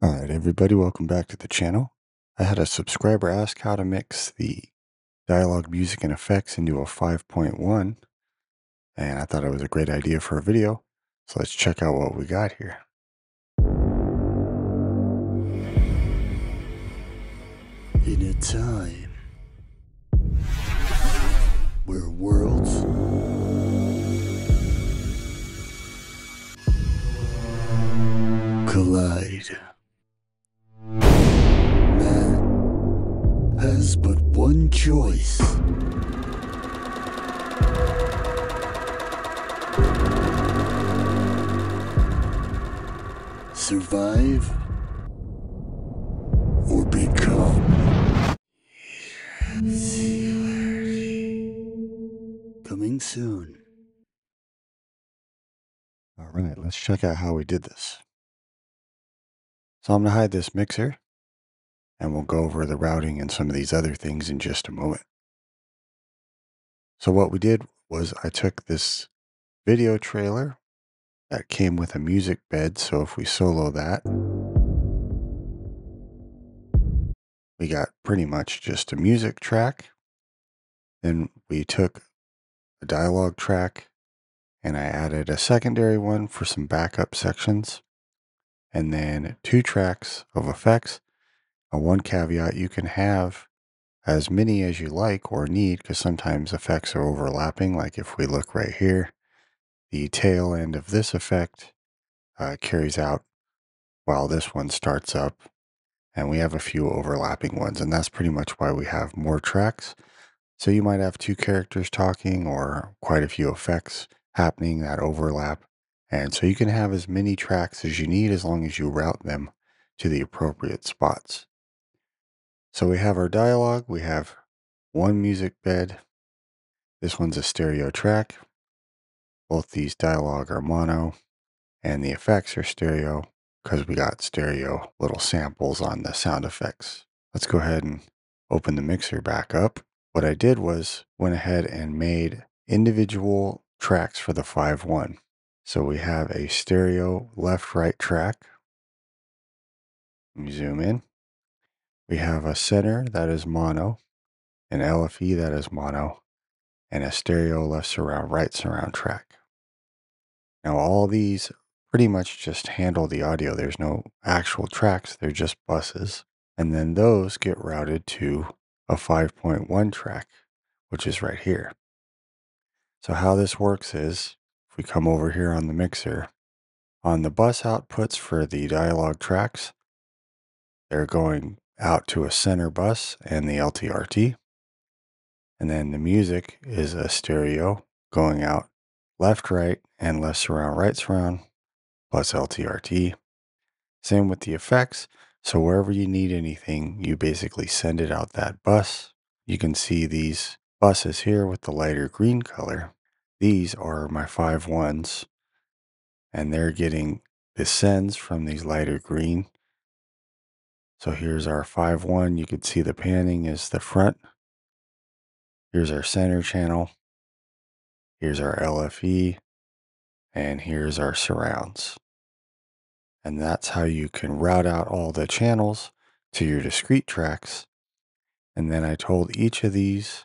Alright, everybody, welcome back to the channel. I had a subscriber ask how to mix the dialogue, music, and effects into a 5.1, and I thought it was a great idea for a video. So let's check out what we got here. In a time where worlds collide, man has but one choice. Survive or become. Coming soon. All right, let's check out how we did this. So I'm going to hide this mixer, and we'll go over the routing and some of these other things in just a moment. So what we did was I took this video trailer that came with a music bed. So if we solo that, we got pretty much just a music track. Then we took a dialogue track and I added a secondary one for some backup sections. And then 2 tracks of effects. One caveat, you can have as many as you like or need, because sometimes effects are overlapping. Like if we look right here, the tail end of this effect carries out while this one starts up, and we have a few overlapping ones, and that's pretty much why we have more tracks. So you might have 2 characters talking or quite a few effects happening that overlap, and so you can have as many tracks as you need as long as you route them to the appropriate spots. So we have our dialogue, we have one music bed. This one's a stereo track. Both these dialogue are mono, and the effects are stereo because we got stereo little samples on the sound effects. Let's go ahead and open the mixer back up. What I did was went ahead and made individual tracks for the 5.1. So we have a stereo left-right track. Let me zoom in. We have a center that is mono, an LFE that is mono, and a stereo left surround, right surround track. Now all these pretty much just handle the audio. There's no actual tracks, they're just buses. And then those get routed to a 5.1 track, which is right here. So how this works is, if we come over here on the mixer, on the bus outputs for the dialogue tracks, they're going out to a center bus and the LTRT. And then the music is a stereo going out left, right, and left surround, right surround, plus LTRT. Same with the effects. So wherever you need anything, you basically send it out that bus. You can see these buses here with the lighter green color. These are my 5.1s, and they're getting the sends from these lighter green. So here's our 5.1. You can see the panning is the front. Here's our center channel. Here's our LFE, and here's our surrounds. And that's how you can route out all the channels to your discrete tracks. And then I told each of these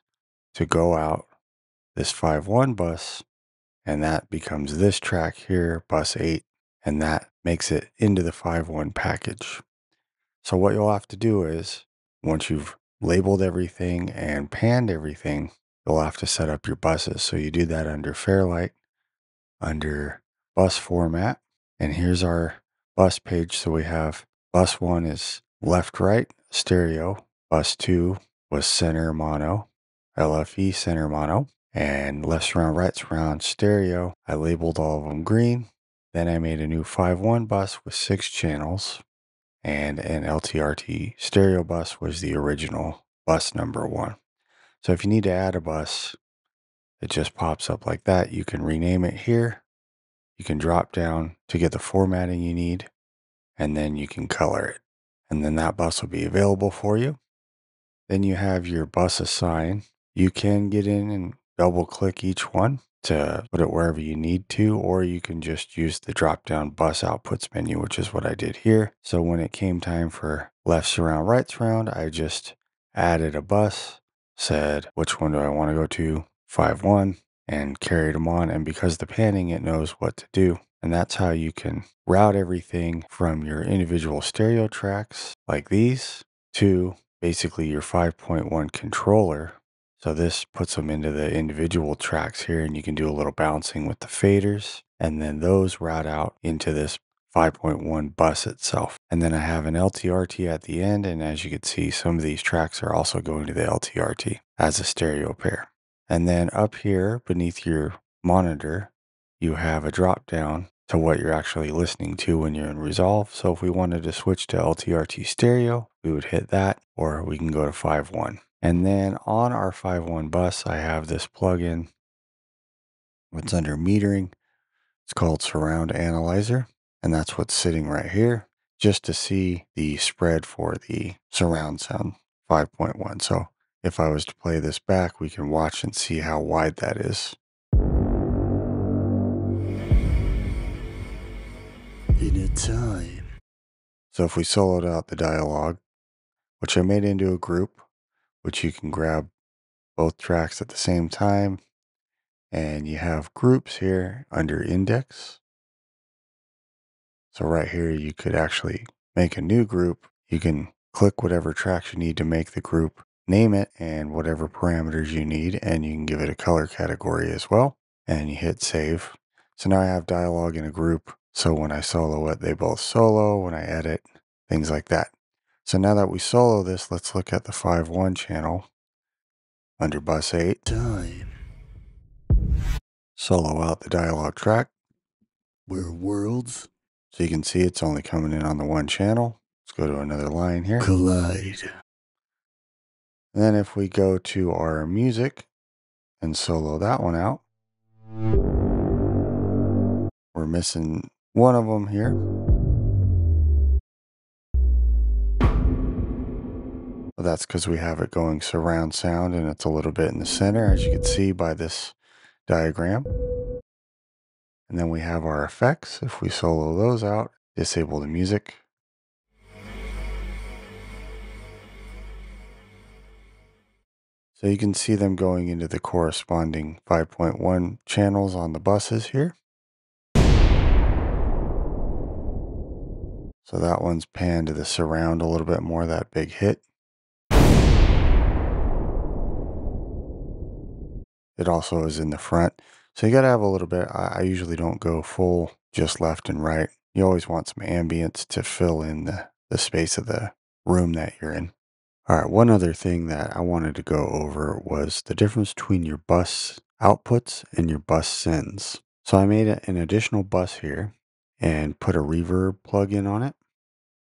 to go out this 5.1 bus, and that becomes this track here, bus 8, and that makes it into the 5.1 package. So what you'll have to do is, once you've labeled everything and panned everything, you'll have to set up your buses. So you do that under Fairlight, under bus format, and here's our bus page. So we have bus 1 is left, right, stereo. Bus 2 was center mono, LFE center mono, and left surround, right surround, stereo. I labeled all of them green. Then I made a new 5.1 bus with 6 channels, and an LTRT stereo bus was the original bus number 1. So if you need to add a bus, it just pops up like that. You can rename it here. You can drop down to get the formatting you need, and then you can color it. And then that bus will be available for you. Then you have your bus assign. You can get in and double click each one. to put it wherever you need to, or you can just use the drop down bus outputs menu, which is what I did here. So when it came time for left surround, right surround, I just added a bus, said, which one do I want to go to? 5-1, and carried them on. And because the panning, it knows what to do. And that's how you can route everything from your individual stereo tracks like these to basically your 5.1 controller. So this puts them into the individual tracks here, and you can do a little bouncing with the faders, and then those route out into this 5.1 bus itself. And then I have an LTRT at the end, and as you can see, some of these tracks are also going to the LTRT as a stereo pair. And then up here beneath your monitor, you have a drop down to what you're actually listening to when you're in Resolve. So if we wanted to switch to LTRT stereo, we would hit that, or we can go to 5.1. And then on our 5.1 bus, I have this plugin. It's under metering. It's called Surround Analyzer, and that's what's sitting right here, just to see the spread for the surround sound 5.1. So if I was to play this back, we can watch and see how wide that is. In a time. So if we soloed out the dialogue, which I made into a group, which you can grab both tracks at the same time, and you have groups here under index. So right here, you could actually make a new group. You can click whatever tracks you need to make the group, name it, and whatever parameters you need, and you can give it a color category as well. And you hit save. So now I have dialogue in a group. So when I solo it, they both solo. When I edit, things like that. So now that we solo this, let's look at the 5.1 channel under bus 8. Time. Solo out the dialogue track. We're worlds. So you can see it's only coming in on the one channel. Let's go to another line here. Collide. And then if we go to our music and solo that one out, we're missing one of them here. Well, that's because we have it going surround sound, and it's a little bit in the center, as you can see by this diagram. And then we have our effects. If we solo those out, disable the music. So you can see them going into the corresponding 5.1 channels on the buses here. So that one's panned to the surround a little bit more, that big hit. It also is in the front. So you got to have a little bit. I usually don't go full just left and right. You always want some ambience to fill in the space of the room that you're in. All right, one other thing that I wanted to go over was the difference between your bus outputs and your bus sends. So I made an additional bus here and put a reverb plugin on it.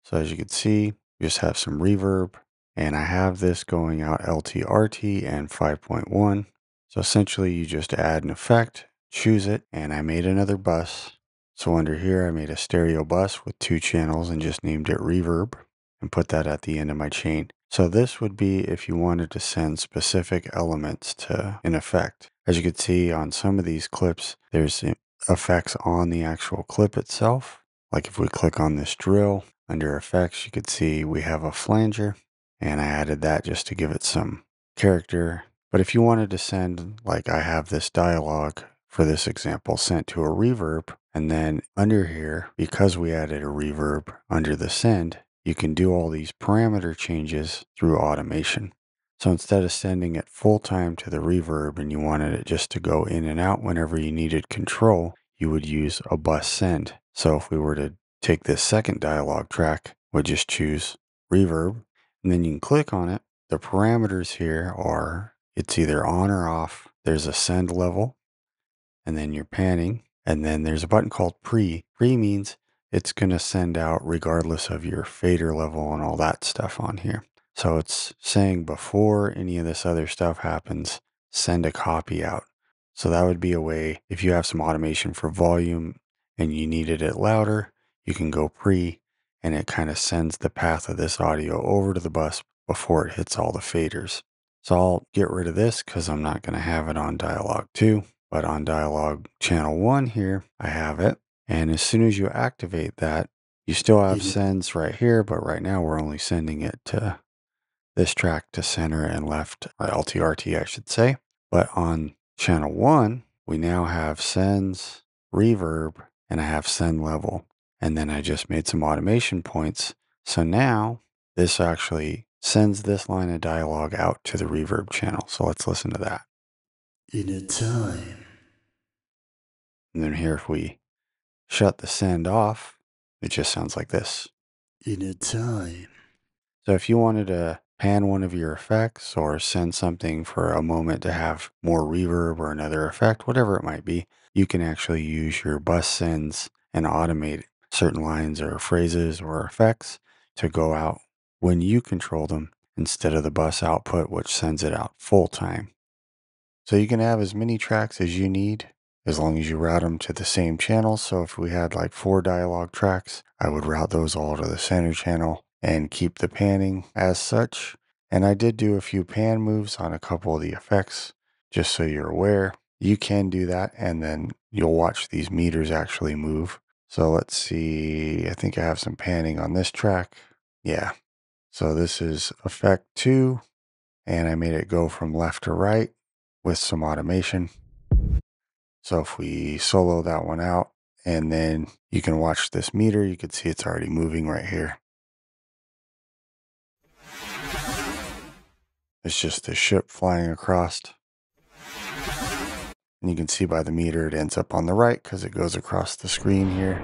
So as you can see, you just have some reverb, and I have this going out LTRT and 5.1. So essentially you just add an effect, choose it, and I made another bus. So under here, I made a stereo bus with 2 channels and just named it reverb and put that at the end of my chain. So this would be if you wanted to send specific elements to an effect. As you can see on some of these clips, there's effects on the actual clip itself. Like if we click on this drill under effects, you could see we have a flanger, and I added that just to give it some character. But if you wanted to send, like I have this dialogue for this example sent to a reverb, and then under here, because we added a reverb under the send, you can do all these parameter changes through automation. So instead of sending it full time to the reverb and you wanted it just to go in and out whenever you needed control, you would use a bus send. So if we were to take this second dialogue track, we'd just choose reverb, and then you can click on it. The parameters here are it's either on or off. There's a send level, and then you're panning, and then there's a button called pre. Pre means it's going to send out regardless of your fader level and all that stuff on here. So it's saying before any of this other stuff happens, send a copy out. So that would be a way, if you have some automation for volume and you needed it louder, you can go pre, and it kind of sends the path of this audio over to the bus before it hits all the faders. So I'll get rid of this because I'm not going to have it on dialogue 2. But on dialog channel 1 here, I have it. And as soon as you activate that, you still have sends right here, but right now we're only sending it to this track to center and left, or LTRT, I should say. But on channel 1, we now have sends, reverb, and I have send level. And then I just made some automation points. So now this actually sends this line of dialogue out to the reverb channel. So let's listen to that. In a time. And then here, if we shut the send off, it just sounds like this. In a time. So if you wanted to pan one of your effects or send something for a moment to have more reverb or another effect, whatever it might be, you can actually use your bus sends and automate certain lines or phrases or effects to go out when you control them instead of the bus output, which sends it out full time. So you can have as many tracks as you need as long as you route them to the same channel. So if we had like 4 dialogue tracks, I would route those all to the center channel and keep the panning as such. And I did do a few pan moves on a couple of the effects, just so you're aware. You can do that, and then you'll watch these meters actually move. So let's see, I think I have some panning on this track. Yeah. So this is effect 2, and I made it go from left to right with some automation. So if we solo that one out, and then you can watch this meter, you can see it's already moving right here. It's just the ship flying across. And you can see by the meter, it ends up on the right because it goes across the screen here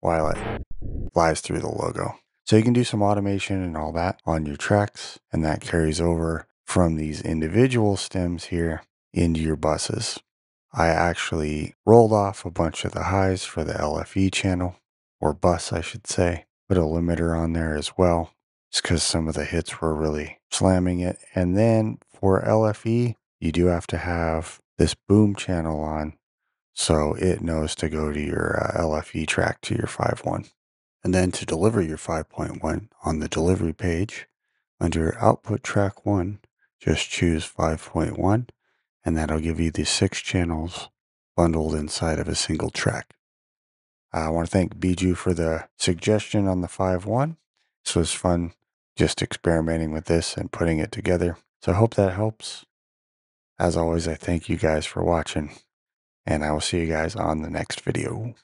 while it flies through the logo. So you can do some automation and all that on your tracks, and that carries over from these individual stems here into your buses. I actually rolled off a bunch of the highs for the LFE channel, or bus, I should say. Put a limiter on there as well, just because some of the hits were really slamming it. And then for LFE, you do have to have this boom channel on, so it knows to go to your LFE track to your 5.1. And then to deliver your 5.1 on the delivery page, under output track 1, just choose 5.1, and that'll give you the 6 channels bundled inside of a single track. I want to thank Bijou for the suggestion on the 5.1. This was fun just experimenting with this and putting it together. So I hope that helps. As always, I thank you guys for watching, and I will see you guys on the next video.